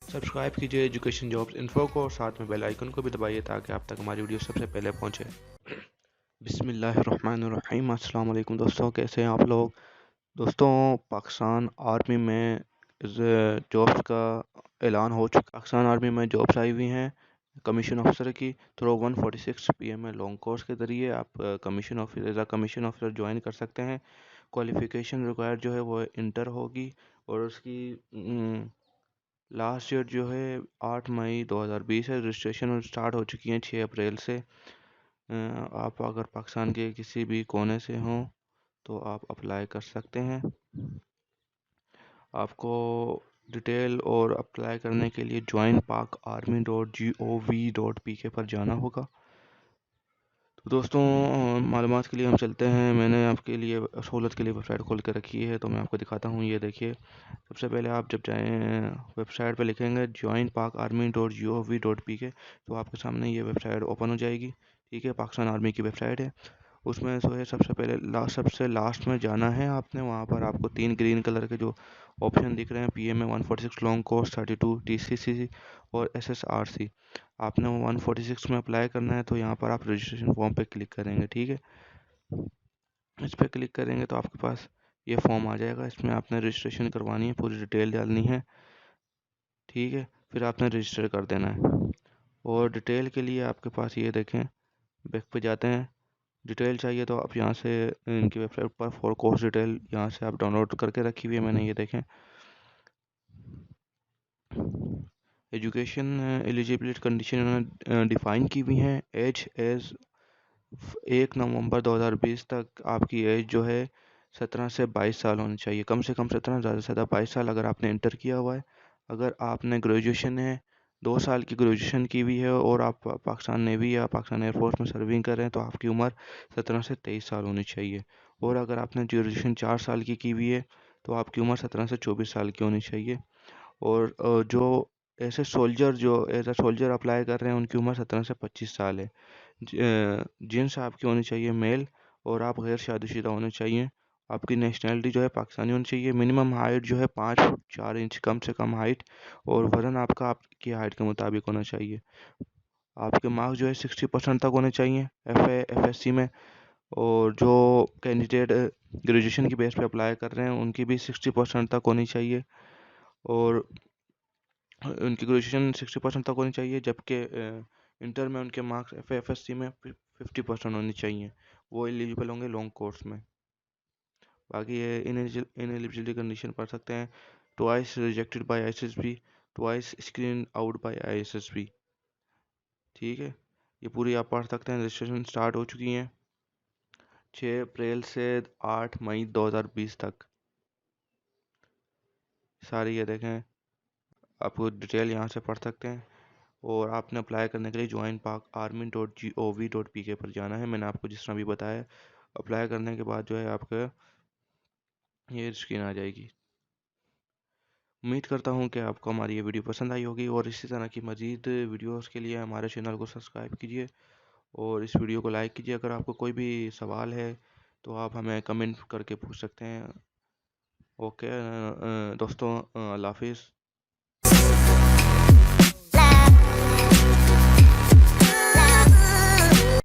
Subscribe कीजिए education jobs info को और साथ में बेल आइकन को भी दबाइए ताकि आप तक हमारी वीडियो सबसे पहले पहुंचे। बिस्मिल्लाहिर्रहमानिर्रहीम। अस्सलाम वालेकुम दोस्तों, कैसे हैं आप लोग। दोस्तों, पाकिस्तान आर्मी में जॉब्स का ऐलान हो चुका। पाकिस्तान आर्मी में जॉब्स आई हुई हैं कमीशन ऑफिसर की थ्रू 146 PMA लॉन्ग कोर्स के ज़रिए आप कमीशन ऑफिसर ज्वाइन कर सकते हैं। क्वालिफ़िकेशन रिक्वायर्ड जो है वो इंटर होगी और उसकी लास्ट डेट जो है 8 मई 2020 है। रजिस्ट्रेशन स्टार्ट हो चुकी हैं 6 अप्रैल से। आप अगर पाकिस्तान के किसी भी कोने से हों तो आप अप्लाई कर सकते हैं। आपको डिटेल और अप्लाई करने के लिए joinpakarmy.gov.pk पर जाना होगा। तो दोस्तों, मालूमात के लिए हम चलते हैं। मैंने आपके लिए सहूलत के लिए वेबसाइट खोल के रखी है तो मैं आपको दिखाता हूँ। ये देखिए, सबसे पहले आप जब जाएँ वेबसाइट पे लिखेंगे joinpakarmy.gov.pk तो आपके सामने ये वेबसाइट ओपन हो जाएगी। ठीक है, पाकिस्तान आर्मी की वेबसाइट है। उसमें जो है सबसे लास्ट में जाना है आपने। वहाँ पर आपको 3 ग्रीन कलर के जो ऑप्शन दिख रहे हैं PMA 146 लॉन्ग कोर्स, 32 TCC और SSRC। आपने 146 में अप्लाई करना है तो यहाँ पर आप रजिस्ट्रेशन फॉर्म पे क्लिक करेंगे। ठीक है, इस पर क्लिक करेंगे तो आपके पास ये फॉर्म आ जाएगा। इसमें आपने रजिस्ट्रेशन करवानी है, पूरी डिटेल डालनी है। ठीक है, फिर आपने रजिस्टर कर देना है। और डिटेल के लिए आपके पास ये देखें, बैक पे जाते हैं। डिटेल चाहिए तो आप यहाँ से इनकी वेबसाइट पर फॉर कोर्स डिटेल यहाँ से आप डाउनलोड करके रखी हुई है मैंने। ये देखें, एजुकेशन एलिजिबिलिटी कंडीशन इन्होंने डिफ़ाइन की हुई हैं। एज 1 नवंबर 2020 तक आपकी एज जो है 17 से 22 साल होनी चाहिए। कम से कम 17, ज़्यादा से ज़्यादा 22 साल अगर आपने इंटर किया हुआ है। अगर आपने ग्रेजुएशन है, 2 साल की ग्रेजुएशन की हुई है और आप पाकिस्तान नेवी या पाकिस्तान एयरफोर्स में सर्विंग कर रहे हैं तो आपकी उम्र 17 से 23 साल होनी चाहिए। और अगर आपने ग्रेजुएशन 4 साल की हुई है तो आपकी उम्र 17 से 24 साल की होनी चाहिए। और जो ऐसे सोल्जर जो एज अ सोल्जर अप्लाई कर रहे हैं उनकी उम्र 17 से 25 साल है। जीन्स आपकी होनी चाहिए मेल और आप गैर शादीशुदा होने चाहिए। आपकी नेशनैलिटी जो है पाकिस्तानी होनी चाहिए। मिनिमम हाइट जो है 5 फुट 4 इंच कम से कम हाइट, और वज़न आपका आपकी हाइट के मुताबिक होना चाहिए। आपके मार्क्स जो है 60% तक होने चाहिए FSC में। और जो कैंडिडेट ग्रेजुएशन की बेस पे अप्लाई कर रहे हैं उनकी भी 60% तक होनी चाहिए। और उनकी ग्रेजुएशन 60% तक होनी चाहिए, जबकि इंटर में उनके मार्क्स FSC में 50% होनी चाहिए। वो एलिजिबल होंगे लॉन्ग कोर्स में। बाकी ये इनएलिजिबिलिटी कंडीशन पढ़ सकते हैं। Twice rejected by ISSB, twice screen out by ISSB। ठीक है, ये पूरी आप पढ़ सकते हैं। रजिस्ट्रेशन स्टार्ट हो चुकी हैं 6 अप्रैल से 8 मई 2020 तक सारी। ये देखें, आपको डिटेल यहाँ से पढ़ सकते हैं। और आपने अप्लाई करने के लिए joinpakarmy.gov.pk पर जाना है। मैंने आपको जिस तरह भी बताया। अप्लाई करने के बाद जो है आपका ये स्क्रीन आ जाएगी। उम्मीद करता हूँ कि आपको हमारी ये वीडियो पसंद आई होगी और इसी तरह की मज़ीद वीडियोस के लिए हमारे चैनल को सब्सक्राइब कीजिए और इस वीडियो को लाइक कीजिए। अगर आपको कोई भी सवाल है तो आप हमें कमेंट करके पूछ सकते हैं। ओके दोस्तों, अल्लाह हाफिज़।